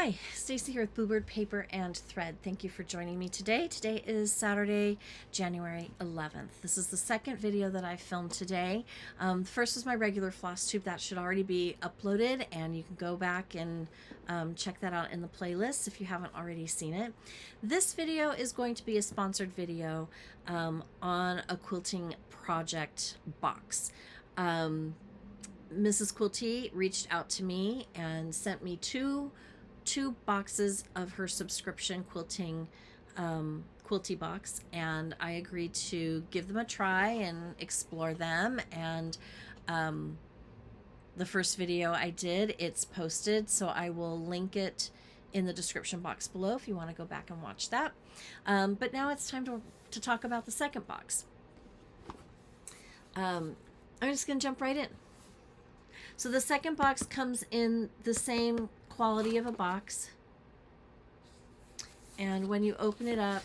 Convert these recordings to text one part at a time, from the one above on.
Hi, Stacy here with Bluebird Paper and Thread. Thank you for joining me today. Today is Saturday, January 11th. This is the second video that I filmed today. The first is my regular Flosstube. That should already be uploaded, and you can go back and check that out in the playlist if you haven't already seen it. This video is going to be a sponsored video on a quilting project box. Mrs. Quilty reached out to me and sent me two boxes of her subscription quilting Quilty box, and I agreed to give them a try and explore them. And the first video I did, it's posted, so I will link it in the description box below if you want to go back and watch that. But now it's time to talk about the second box. I'm just gonna jump right in. So the second box comes in the same quality of a box, and when you open it up,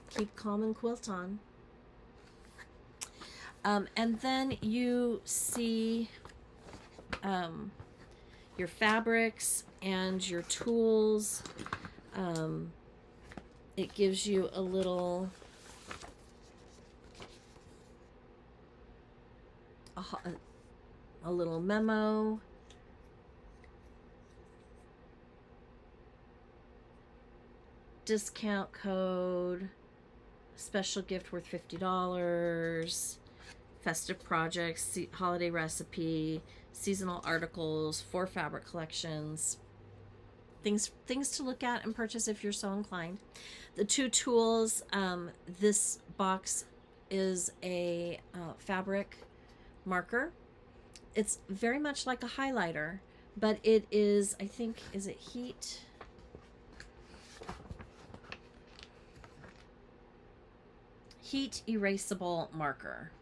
keep calm and quilt on. And then you see your fabrics and your tools. It gives you a little memo. Discount code, special gift worth $50, festive projects, holiday recipe, seasonal articles, 4 fabric collections, things to look at and purchase if you're so inclined. The 2 tools, this box is a fabric marker. It's very much like a highlighter, but it is, I think, is it heat? Heat erasable marker.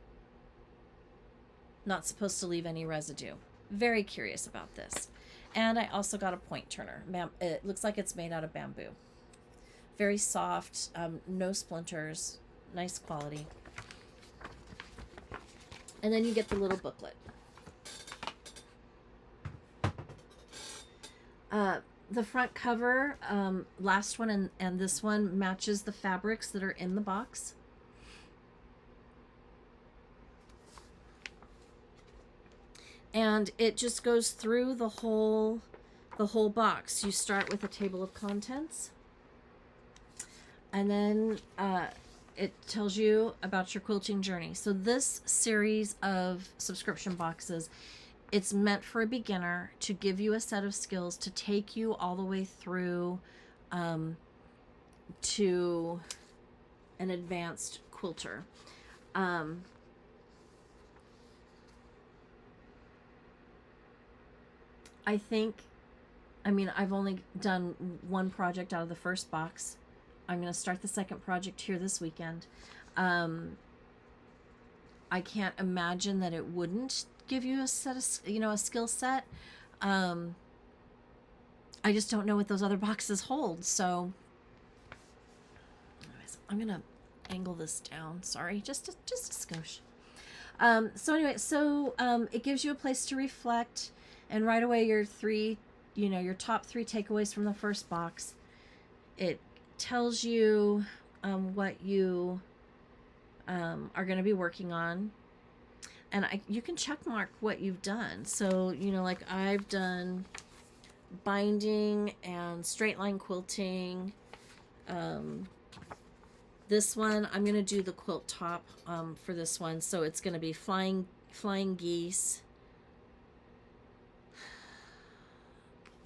Not supposed to leave any residue. Very curious about this. And I also got a point turner. It looks like it's made out of bamboo. Very soft, no splinters, nice quality. And then you get the little booklet. The front cover, last one and this one, matches the fabrics that are in the box. And it just goes through the whole box. You start with a table of contents, and then it tells you about your quilting journey. So this series of subscription boxes, it's meant for a beginner, to give you a set of skills to take you all the way through to an advanced quilter. I mean, I've only done one project out of the first box. I'm going to start the second project here this weekend. I can't imagine that it wouldn't give you a set of, a skill set. I just don't know what those other boxes hold. So anyways, I'm going to angle this down. Sorry, just a skosh. So anyway, it gives you a place to reflect. And right away, your top 3 takeaways from the first box. It tells you what you are going to be working on. And you can check mark what you've done. So, like I've done binding and straight line quilting. This one, I'm going to do the quilt top for this one. So it's going to be flying geese.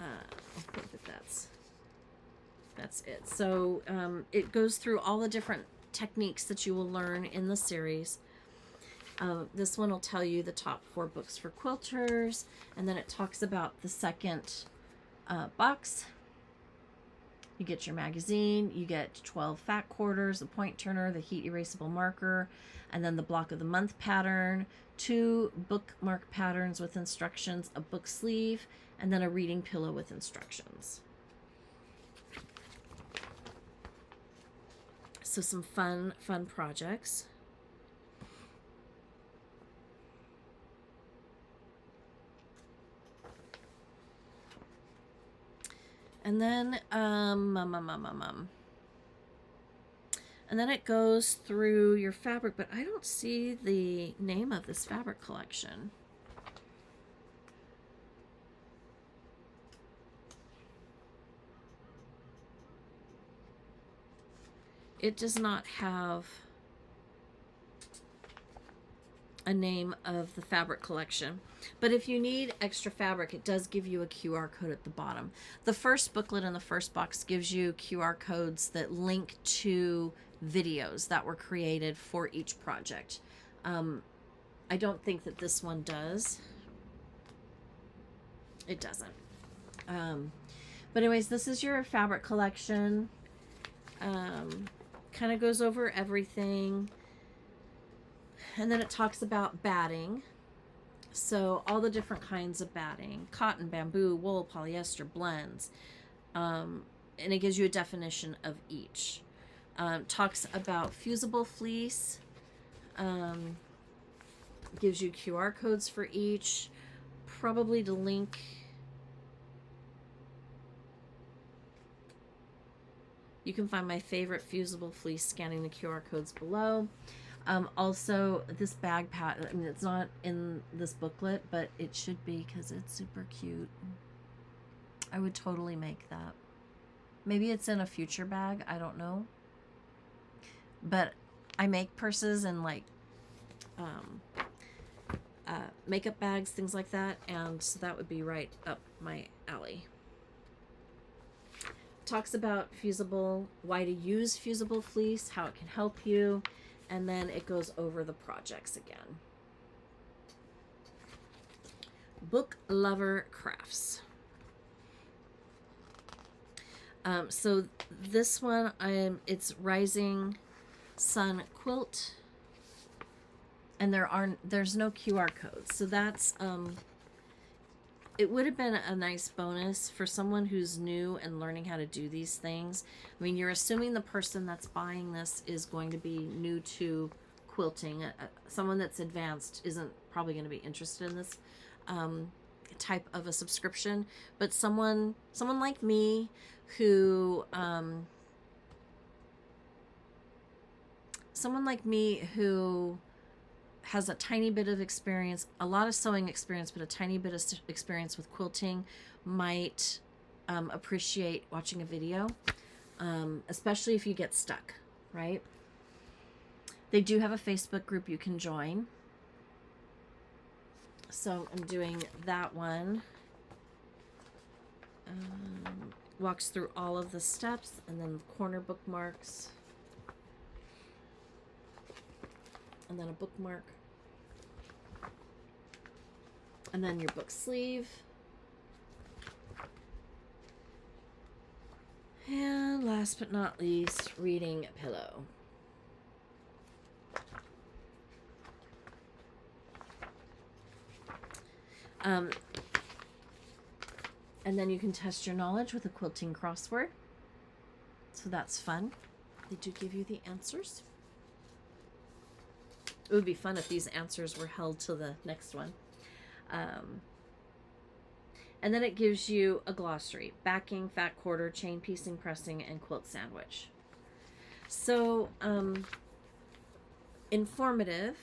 I think that's it. So it goes through all the different techniques that you will learn in the series. This one will tell you the top 4 books for quilters, and then it talks about the second box. You get your magazine, you get 12 fat quarters, the point turner, the heat erasable marker, and then the block of the month pattern, 2 bookmark patterns with instructions, a book sleeve, and then a reading pillow with instructions. So some fun projects. And then, and then it goes through your fabric, but I don't see the name of this fabric collection. It does not have a name of the fabric collection. But if you need extra fabric, it does give you a QR code at the bottom. The first booklet in the first box gives you QR codes that link to videos that were created for each project. I don't think that this one does. It doesn't. But anyways, this is your fabric collection. Kind of goes over everything. And then it talks about batting. So all the different kinds of batting: cotton, bamboo, wool, polyester, blends. And it gives you a definition of each. Talks about fusible fleece. Gives you QR codes for each. Probably to link. You can find my favorite fusible fleece scanning the QR codes below. Also, this bag pattern, I mean, it's not in this booklet, but it should be because it's super cute. I would totally make that. Maybe it's in a future bag. I don't know. But I make purses and like makeup bags, things like that. And so that would be right up my alley. Talks about fusible, why to use fusible fleece, how it can help you, and then it goes over the projects again. Book Lover Crafts. So this one, it's Rising Sun Quilt, and there's no QR codes. So that's it would have been a nice bonus for someone who's new and learning how to do these things. I mean, you're assuming the person that's buying this is going to be new to quilting. Someone that's advanced isn't probably going to be interested in this type of a subscription. But someone like me who has a tiny bit of experience, a lot of sewing experience, but a tiny bit of experience with quilting, might appreciate watching a video, especially if you get stuck, right? They do have a Facebook group you can join. So I'm doing that one. Walks through all of the steps, and then the corner bookmarks. And then a bookmark, and then your book sleeve, and last but not least, reading pillow. And then you can test your knowledge with a quilting crossword, so that's fun. They do give you the answers. It would be fun if these answers were held to the next one. And then it gives you a glossary: backing, fat quarter, chain piecing, pressing, and quilt sandwich. So, informative,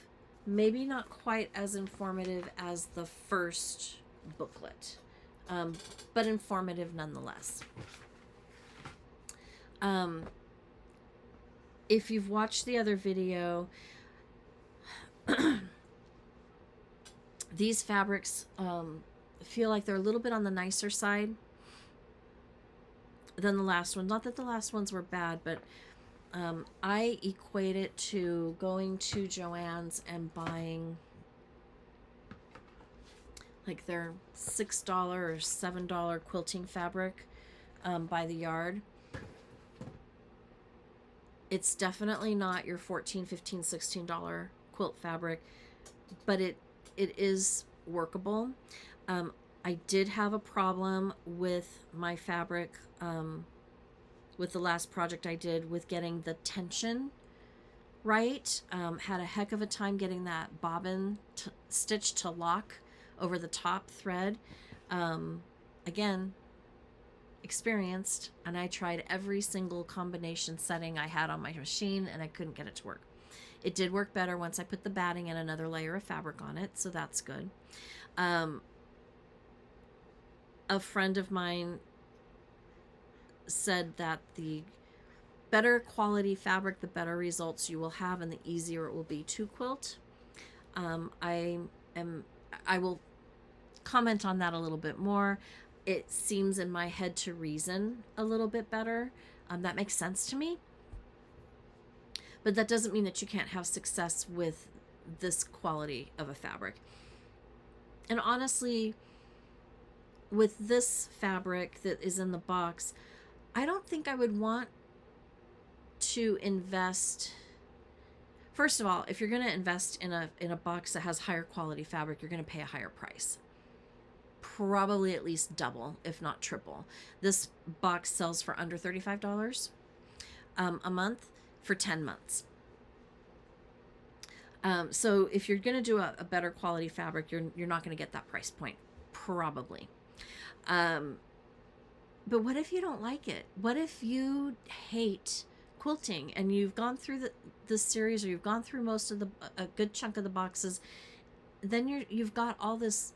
maybe not quite as informative as the first booklet, but informative nonetheless. If you've watched the other video, these fabrics feel like they're a little bit on the nicer side than the last one. Not that the last ones were bad, but I equate it to going to Joann's and buying like their $6 or $7 quilting fabric by the yard. It's definitely not your $14, $15, $16 quilt fabric, but it is workable. I did have a problem with my fabric with the last project I did with getting the tension right. Had a heck of a time getting that bobbin stitch to lock over the top thread. Again, experienced, and I tried every single combination setting I had on my machine, and I couldn't get it to work. It did work better once I put the batting and another layer of fabric on it, so that's good. A friend of mine said that the better quality fabric, the better results you will have, and the easier it will be to quilt. I will comment on that a little bit more. It seems in my head to reason a little bit better. That makes sense to me. But that doesn't mean that you can't have success with this quality of a fabric. And honestly, with this fabric that is in the box, I don't think I would want to invest. First of all, if you're going to invest in a box that has higher quality fabric, you're going to pay a higher price. Probably at least double, if not triple. This box sells for under $35 a month for 10 months. So if you're going to do a better quality fabric, you're not going to get that price point, probably. But what if you don't like it? What if you hate quilting and you've gone through this series, or you've gone through most of a good chunk of the boxes? Then you've got all this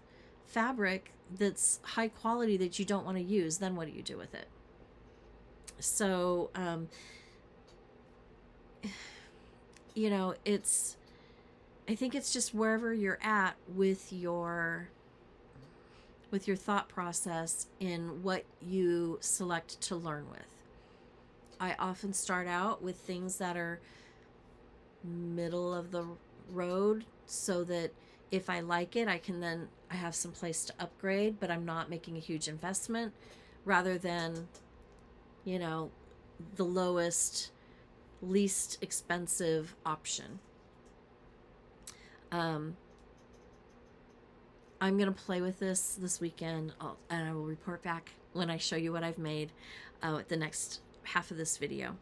fabric that's high quality that you don't want to use. Then what do you do with it? So, you know, I think it's just wherever you're at with your thought process in what you select to learn with. I often start out with things that are middle of the road, so that if I like it, I have some place to upgrade, but I'm not making a huge investment, rather than, you know, the lowest, least expensive option. I'm going to play with this weekend, and I will report back when I show you what I've made at the next half of this video.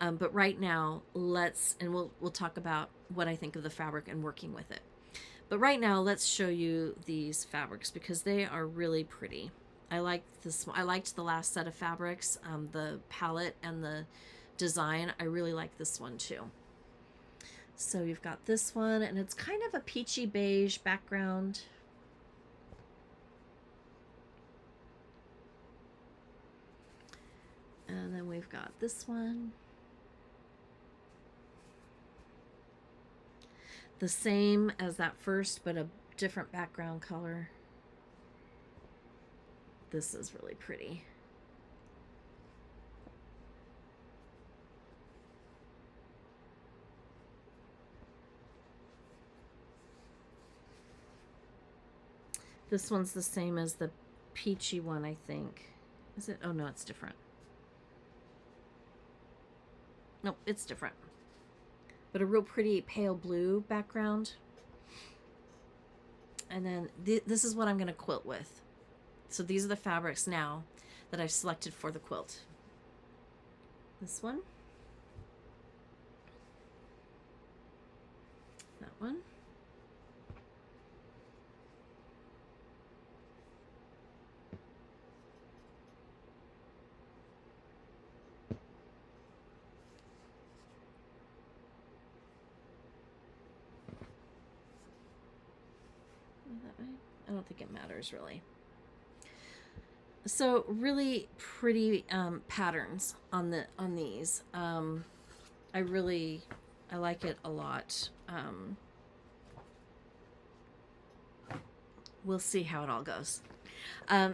But right now, we'll talk about what I think of the fabric and working with it. But right now, let's show you these fabrics, because they are really pretty. I liked the last set of fabrics, the palette and the design. I really like this one too. So you've got this one, and it's kind of a peachy beige background. And then we've got this one. The same as that first, but a different background color. This is really pretty. This one's the same as the peachy one, I think. Is it? Oh no, it's different. Nope, it's different. But a real pretty pale blue background. And then this is what I'm going to quilt with. So these are the fabrics now that I've selected for the quilt. This one. That one. I don't think it matters really. So really pretty patterns on these. I like it a lot. We'll see how it all goes.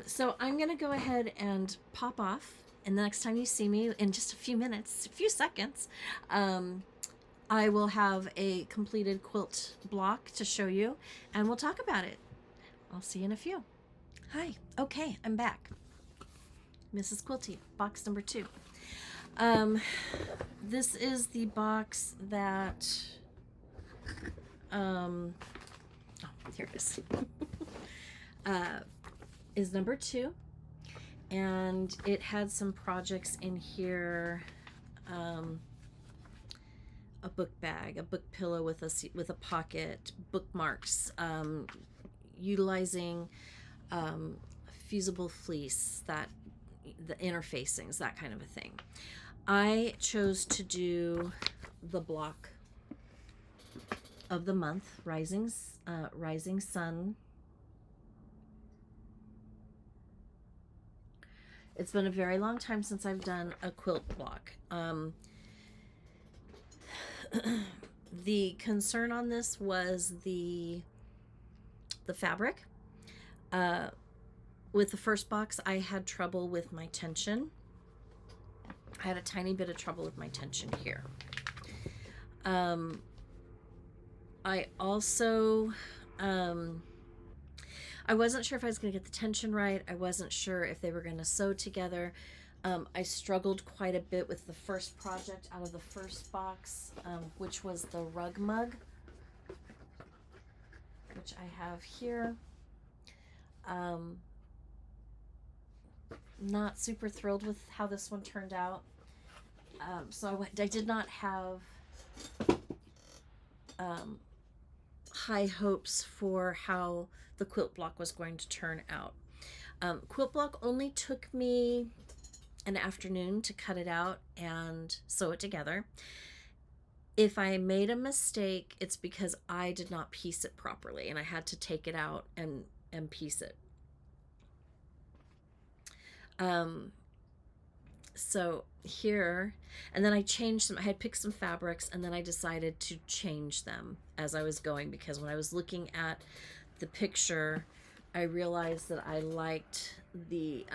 So I'm gonna go ahead and pop off, and the next time you see me, in just a few minutes, a few seconds, I will have a completed quilt block to show you, and we'll talk about it. I'll see you in a few. Hi. Okay, I'm back. Mrs. Quilty, box number 2. This is the box that, oh, here it is number 2. And it had some projects in here. A book bag, a book pillow with a pocket, bookmarks, utilizing fusible fleece that the interfacings, that kind of a thing. I chose to do the block of the month, Rising Sun. It's been a very long time since I've done a quilt block. The concern on this was the fabric. With the first box, I had trouble with my tension. I had a tiny bit of trouble with my tension here. I also, I wasn't sure if I was going to get the tension right. I wasn't sure if they were going to sew together. I struggled quite a bit with the first project out of the first box, which was the rug mug, which I have here. Not super thrilled with how this one turned out. So I did not have high hopes for how the quilt block was going to turn out. Quilt block only took me an afternoon to cut it out and sew it together. If I made a mistake, it's because I did not piece it properly, and I had to take it out and piece it. So here, and then I changed some, I had picked some fabrics, and then I decided to change them as I was going, because when I was looking at the picture, I realized that I liked the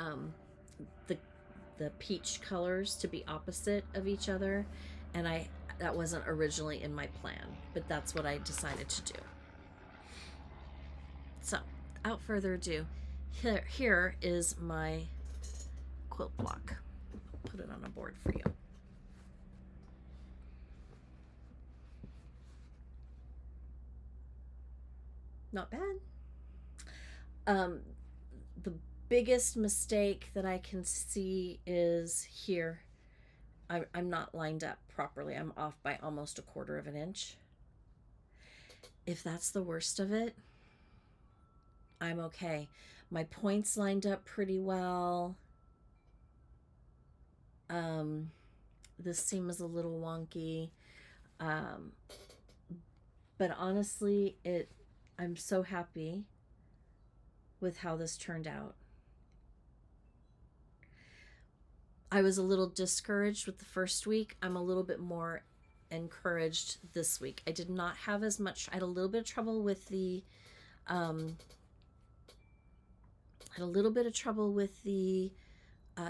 peach colors to be opposite of each other, and that wasn't originally in my plan, but that's what I decided to do. So, without further ado, here is my quilt block. Put it on a board for you. Not bad. The biggest mistake that I can see is here. I'm not lined up properly. I'm off by almost 1/4 of an inch. If that's the worst of it, I'm okay. My points lined up pretty well. This seam is a little wonky. But honestly, I'm so happy with how this turned out. I was a little discouraged with the first week. I'm a little bit more encouraged this week. I did not have as much, I had a little bit of trouble with the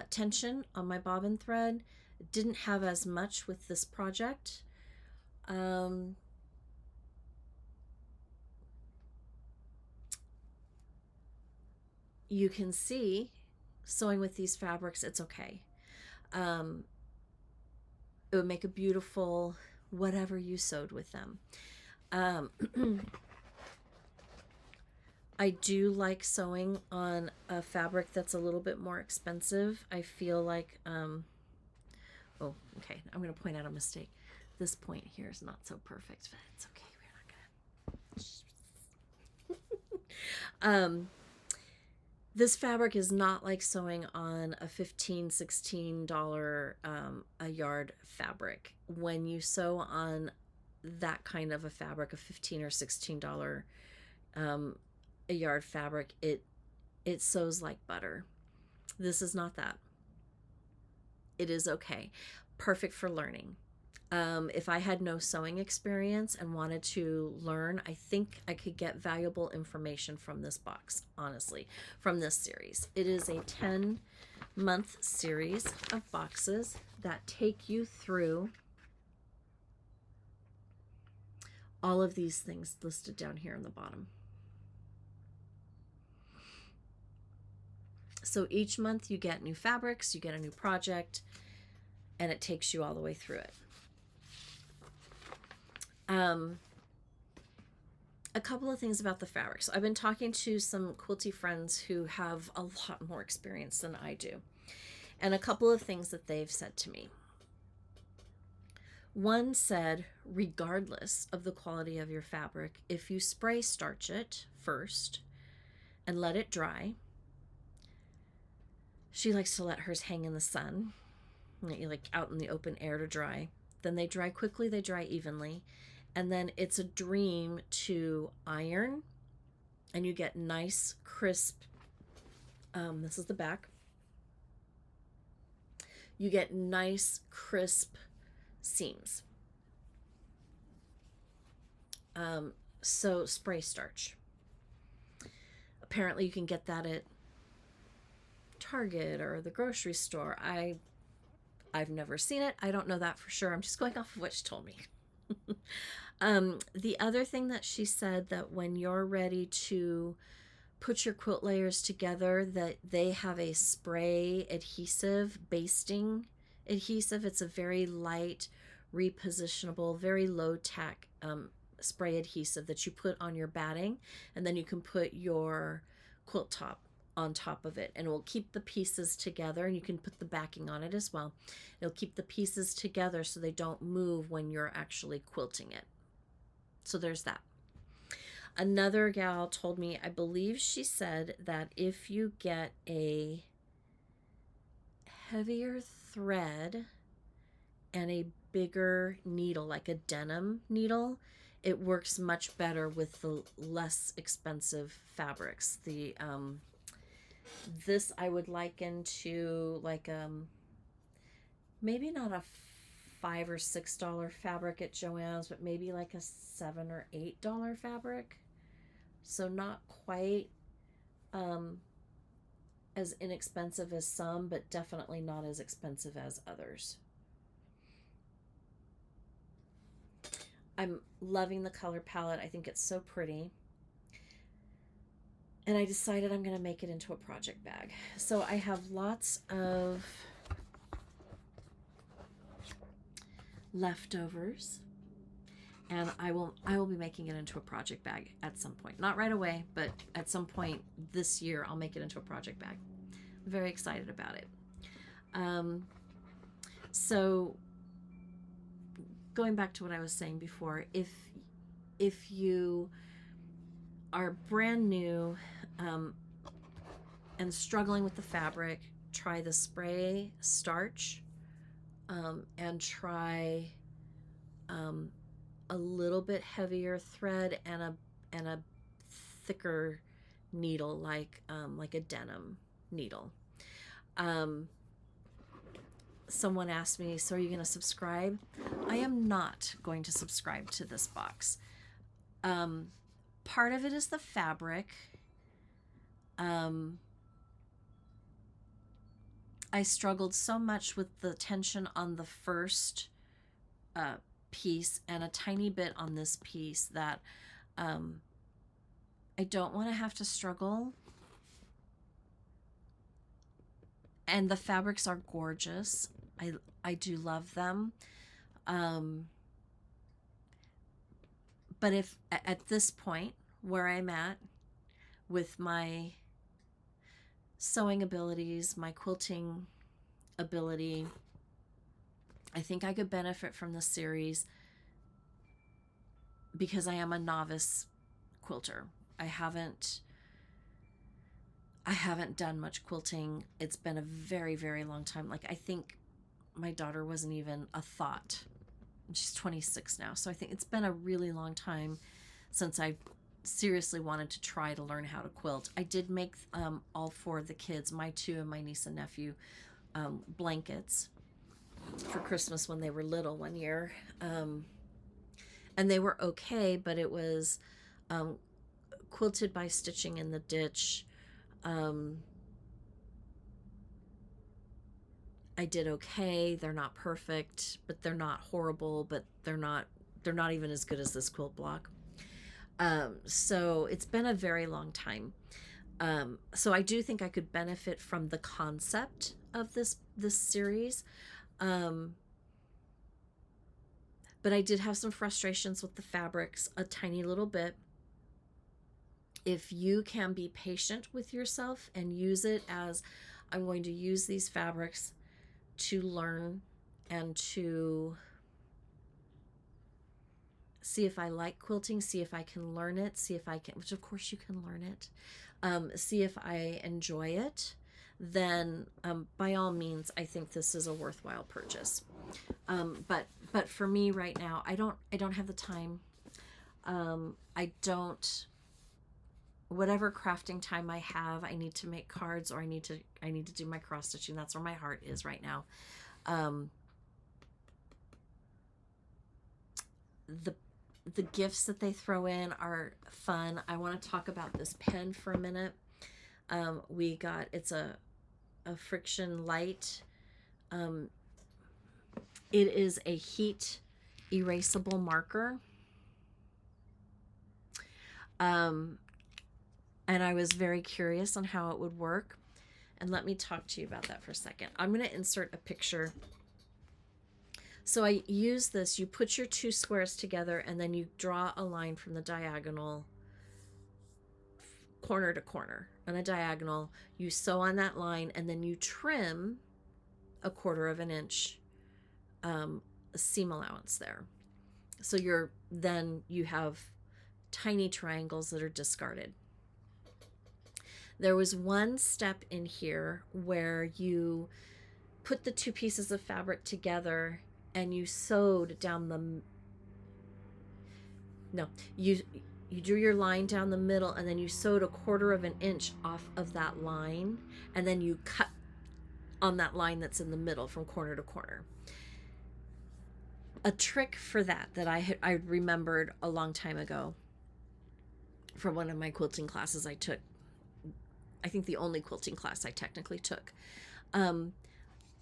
tension on my bobbin thread. Didn't have as much with this project. You can see sewing with these fabrics, it's okay. It would make a beautiful whatever you sewed with them. I do like sewing on a fabric that's a little bit more expensive. I feel like, oh, okay, I'm going to point out a mistake. This point here is not so perfect, but it's okay. We're not going to. This fabric is not like sewing on a $15, $16 a yard fabric. When you sew on that kind of a fabric, a $15 or $16 a yard fabric, it sews like butter. This is not that. It is okay. Perfect for learning. If I had no sewing experience and wanted to learn, I think I could get valuable information from this box, honestly, from this series. It is a 10-month series of boxes that take you through all of these things listed down here on the bottom. So each month you get new fabrics, you get a new project, and it takes you all the way through it. A couple of things about the fabrics. I've been talking to some quilty friends who have a lot more experience than I do, and a couple of things that they've said to me. One said, regardless of the quality of your fabric, if you spray starch it first and let it dry, She likes to let hers hang in the sun, like out in the open air to dry. Then they dry quickly, they dry evenly. And then it's a dream to iron, and you get nice, crisp, this is the back. You get nice, crisp seams. So spray starch. Apparently you can get that at Target or the grocery store. I've never seen it. I don't know that for sure. I'm just going off of what she told me. The other thing that she said, that when you're ready to put your quilt layers together, that they have a spray adhesive, basting adhesive. It's a very light, repositionable, very low tack spray adhesive that you put on your batting, and then you can put your quilt top on top of it, and it will keep the pieces together, and you can put the backing on it as well. It'll keep the pieces together so they don't move when you're actually quilting it. So there's that. Another gal told me, I believe she said, that if you get a heavier thread and a bigger needle, like a denim needle, it works much better with the less expensive fabrics. The this I would liken to like maybe not a $5 or $6 fabric at Joann's, but maybe like a $7 or $8 fabric. So not quite as inexpensive as some, but definitely not as expensive as others. I'm loving the color palette. I think it's so pretty. And I decided I'm going to make it into a project bag. So I have lots of leftovers, and I will be making it into a project bag at some point. Not right away, but at some point this year I'll make it into a project bag. I'm very excited about it. So going back to what I was saying before, if you are brand new and struggling with the fabric, try the spray starch, and try a little bit heavier thread and a thicker needle, like a denim needle. Someone asked me, so are you going to subscribe? I am not going to subscribe to this box. Part of it is the fabric. I struggled so much with the tension on the first piece and a tiny bit on this piece that I don't want to have to struggle. And the fabrics are gorgeous. I do love them. But if at this point where I'm at with my sewing abilities, my quilting ability, I think I could benefit from this series because I am a novice quilter. I haven't done much quilting. It's been a very, very long time. Like, I think my daughter wasn't even a thought. She's 26 now. So I think it's been a really long time since I seriously wanted to try to learn how to quilt. I did make all four of the kids, my two and my niece and nephew, blankets for Christmas when they were little one year. And they were okay, but it was quilted by stitching in the ditch. I did okay. They're not perfect, but they're not horrible, but they're not even as good as this quilt block. So it's been a very long time. So I do think I could benefit from the concept of this series. But I did have some frustrations with the fabrics a tiny little bit. If you can be patient with yourself and use it as, I'm going to use these fabrics to learn and to see if I like quilting, see if I can learn it, see if I can, which of course you can learn it, see if I enjoy it, then by all means, I think this is a worthwhile purchase. But for me right now, I don't have the time. I don't, whatever crafting time I have, I need to make cards, or I need to do my cross stitching. That's where my heart is right now. The gifts that they throw in are fun. I want to talk about this pen for a minute. We got, it's a friction light. It is a heat erasable marker. And I was very curious on how it would work. And let me talk to you about that for a second. I'm going to insert a picture. So I use this, you put your two squares together, and then you draw a line from the diagonal, corner to corner on a diagonal. You sew on that line, and then you trim 1/4 of an inch seam allowance there. So then you have tiny triangles that are discarded. There was one step in here where you put the two pieces of fabric together and you sewed down you drew your line down the middle, and then you sewed 1/4 of an inch off of that line, and then you cut on that line that's in the middle from corner to corner. A trick for that I remembered a long time ago from one of my quilting classes I took. I think the only quilting class I technically took.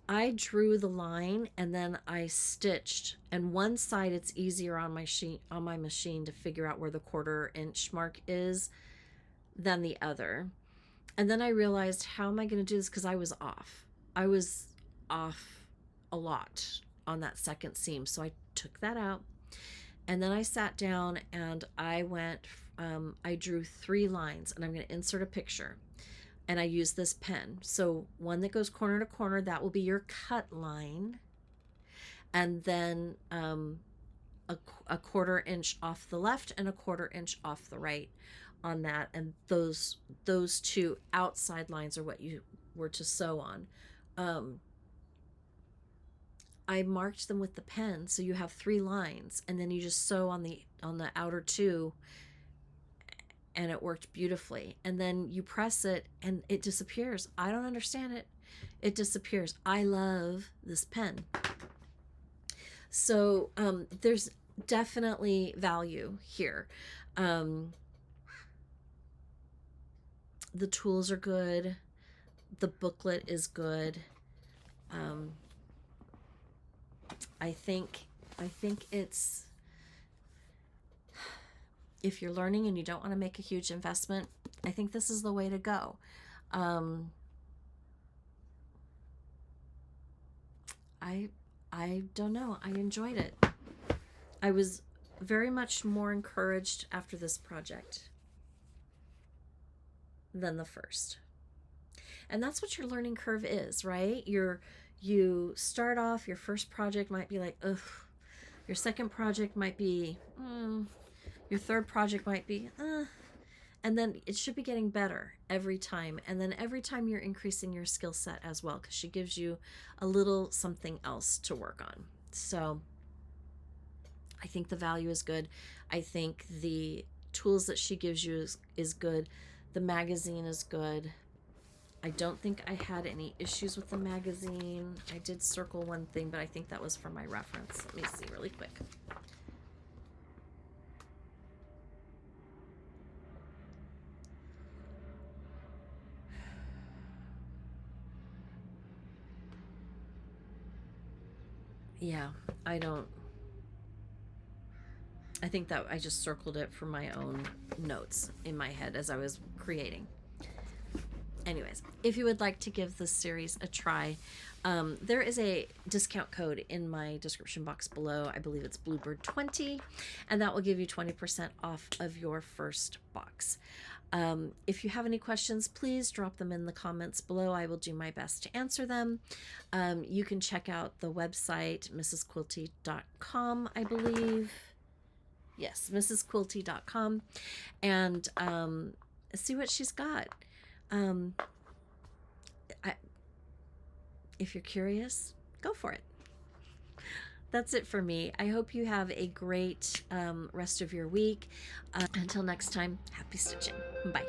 I drew the line and then I stitched, and one side it's easier on my machine to figure out where the 1/4 inch mark is than the other. And then I realized, how am I going to do this? Because I was off. I was off a lot on that second seam. So I took that out, and then I sat down and I drew 3 lines, and I'm going to insert a picture. And I use this pen. So one that goes corner to corner, that will be your cut line. And then a 1/4 inch off the left and 1/4 inch off the right on that. And those 2 outside lines are what you were to sew on. I marked them with the pen. So you have 3 lines, and then you just sew on the outer 2, and it worked beautifully. And then you press it and it disappears. I don't understand it. It disappears. I love this pen. So there's definitely value here. The tools are good. The booklet is good. I think it's, if you're learning and you don't want to make a huge investment, I think this is the way to go. I don't know. I enjoyed it. I was very much more encouraged after this project than the first. And that's what your learning curve is, right? You start off, your first project might be like, ugh. Your second project might be, your third project might be, and then it should be getting better every time. And then every time you're increasing your skill set as well, because she gives you a little something else to work on. So I think the value is good. I think the tools that she gives you is good. The magazine is good. I don't think I had any issues with the magazine. I did circle one thing, but I think that was for my reference. Let me see really quick. Yeah, I think that I just circled it for my own notes in my head as I was creating. Anyways, if you would like to give this series a try, there is a discount code in my description box below. I believe it's Bluebird20, and that will give you 20% off of your first box. If you have any questions, please drop them in the comments below. I will do my best to answer them. You can check out the website, mrsquilty.com, I believe. Yes, mrsquilty.com, and see what she's got. if you're curious, go for it. That's it for me. I hope you have a great rest of your week. Until next time, happy stitching. Bye.